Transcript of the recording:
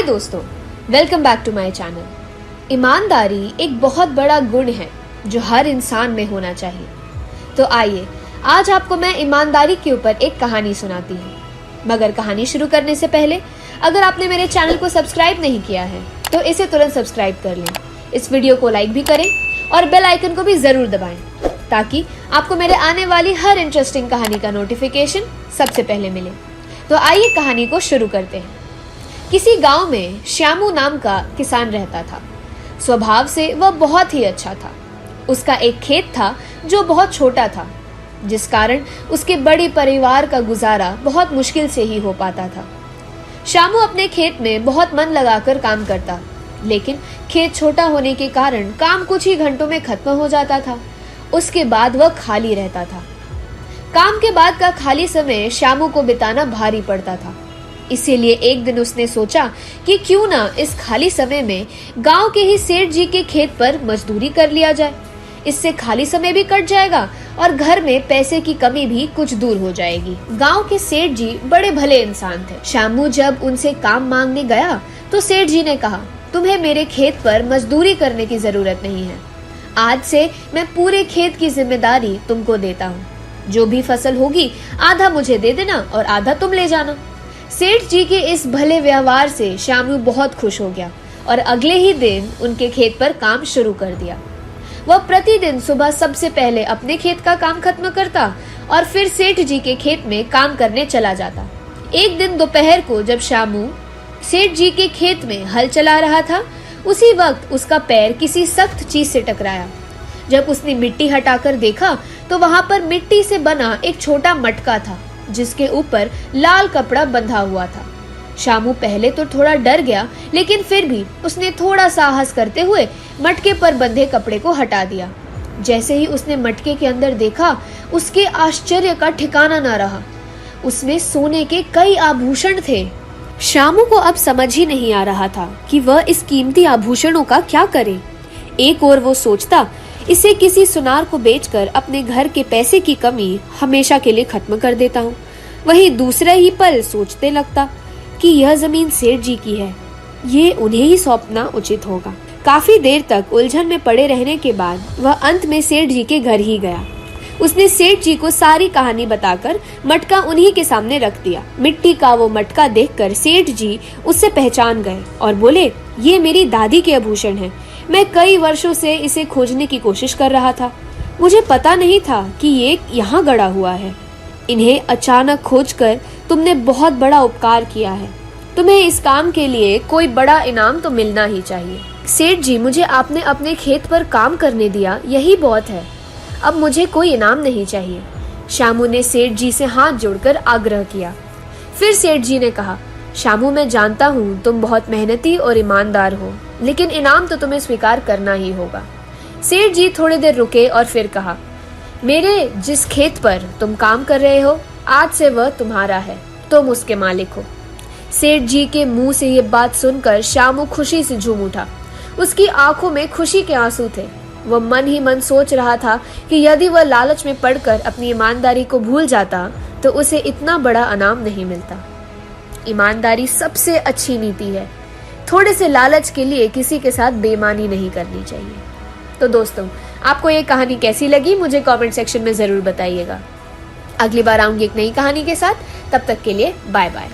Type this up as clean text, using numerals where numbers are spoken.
हाय दोस्तों, welcome back to my channel. ईमानदारी एक बहुत बड़ा गुण है जो हर इंसान में होना चाहिए। तो आइए आज आपको मैं ईमानदारी के ऊपर एक कहानी सुनाती हूँ। मगर कहानी शुरू करने से पहले अगर आपने मेरे चैनल को सब्सक्राइब नहीं किया है तो इसे तुरंत सब्सक्राइब कर लें। इस वीडियो को लाइक भी करें और बेल आइकन को भी जरूर दबाएं ताकि आपको मेरे आने वाली हर इंटरेस्टिंग कहानी का नोटिफिकेशन सबसे पहले मिले। तो आइए कहानी को शुरू करते हैं। किसी गांव में श्यामू नाम का किसान रहता था। स्वभाव से वह बहुत ही अच्छा था। उसका एक खेत था जो बहुत छोटा था, जिस कारण उसके बड़े परिवार का गुजारा बहुत मुश्किल से ही हो पाता था। श्यामू अपने खेत में बहुत मन लगाकर काम करता, लेकिन खेत छोटा होने के कारण काम कुछ ही घंटों में खत्म हो जाता था। उसके बाद वह खाली रहता था। काम के बाद का खाली समय श्यामू को बिताना भारी पड़ता था। इसीलिए एक दिन उसने सोचा कि क्यों ना इस खाली समय में गांव के ही सेठ जी के खेत पर मजदूरी कर लिया जाए। इससे खाली समय भी कट जाएगा और घर में पैसे की कमी भी कुछ दूर हो जाएगी। गांव के सेठ जी बड़े भले इंसान थे। श्यामू जब उनसे काम मांगने गया तो सेठ जी ने कहा, तुम्हें मेरे खेत पर मजदूरी करने की जरूरत नहीं है। आज से मैं पूरे खेत की जिम्मेदारी तुमको देता हूँ। जो भी फसल होगी आधा मुझे दे देना और आधा तुम ले जाना। सेठ जी के इस भले व्यवहार से श्यामू बहुत खुश हो गया और अगले ही दिन उनके खेत पर काम शुरू कर दिया। वह प्रतिदिन सुबह सबसे पहले अपने खेत का काम खत्म करता और फिर सेठ जी के खेत में काम करने चला जाता। एक दिन दोपहर को जब श्यामू सेठ जी के खेत में हल चला रहा था, उसी वक्त उसका पैर किसी सख्त चीज से टकराया। जब उसने मिट्टी हटाकर देखा तो वहां पर मिट्टी से बना एक छोटा मटका था जिसके ऊपर लाल कपड़ा बंधा हुआ था। श्यामू पहले तो थोड़ा डर गया, लेकिन फिर भी उसने थोड़ा साहस करते हुए मटके पर बंधे कपड़े को हटा दिया। जैसे ही उसने मटके के अंदर देखा, उसके आश्चर्य का ठिकाना न रहा। उसमें सोने के कई आभूषण थे। श्यामू को अब समझ ही नहीं आ रहा था कि वह इस कीमती आभूषणों का क्या करे। एक ओर वो सोचता, इसे किसी सुनार को बेचकर अपने घर के पैसे की कमी हमेशा के लिए खत्म कर देता हूँ। वहीं दूसरा ही पल सोचते लगता कि यह जमीन सेठ जी की है, ये उन्हें ही सौंपना उचित होगा। काफी देर तक उलझन में पड़े रहने के बाद वह अंत में सेठ जी के घर ही गया। उसने सेठ जी को सारी कहानी बताकर मटका उन्हीं के सामने रख दिया। मिट्टी का वो मटका देखकर सेठ जी उससे पहचान गए और बोले, ये मेरी दादी के आभूषण हैं। मैं कई वर्षों से इसे खोजने की कोशिश कर रहा था। मुझे पता नहीं था कि ये यहाँ गड़ा हुआ है। इन्हें अचानक खोजकर तुमने बहुत बड़ा उपकार किया है। तुम्हें इस काम के लिए कोई बड़ा इनाम तो मिलना ही चाहिए। सेठ जी, मुझे आपने अपने खेत पर काम करने दिया, यही बहुत है। अब मुझे कोई इनाम नहीं चाहिए। श्यामू ने सेठ जी से हाथ जोड़कर आग्रह किया। फिर सेठ जी ने कहा, श्यामू, मैं जानता हूँ तुम बहुत मेहनती और ईमानदार हो, लेकिन इनाम तो तुम्हें स्वीकार करना ही होगा। सेठ जी थोड़ी देर रुके और फिर कहा, मेरे जिस खेत पर तुम काम कर रहे हो, आज से वह तुम्हारा है। तुम उसके मालिक हो। सेठ जी के मुंह से ये बात सुनकर श्यामू खुशी से झूम उठा। उसकी आंखों में खुशी के आंसू थे। वह मन ही मन सोच रहा था कि यदि वह लालच में पड़कर अपनी ईमानदारी को भूल जाता तो उसे इतना बड़ा इनाम नहीं मिलता। ईमानदारी सबसे अच्छी नीति है। थोड़े से लालच के लिए किसी के साथ बेईमानी नहीं करनी चाहिए। तो दोस्तों, आपको ये कहानी कैसी लगी मुझे कमेंट सेक्शन में जरूर बताइएगा। अगली बार आऊंगी एक नई कहानी के साथ। तब तक के लिए बाय बाय।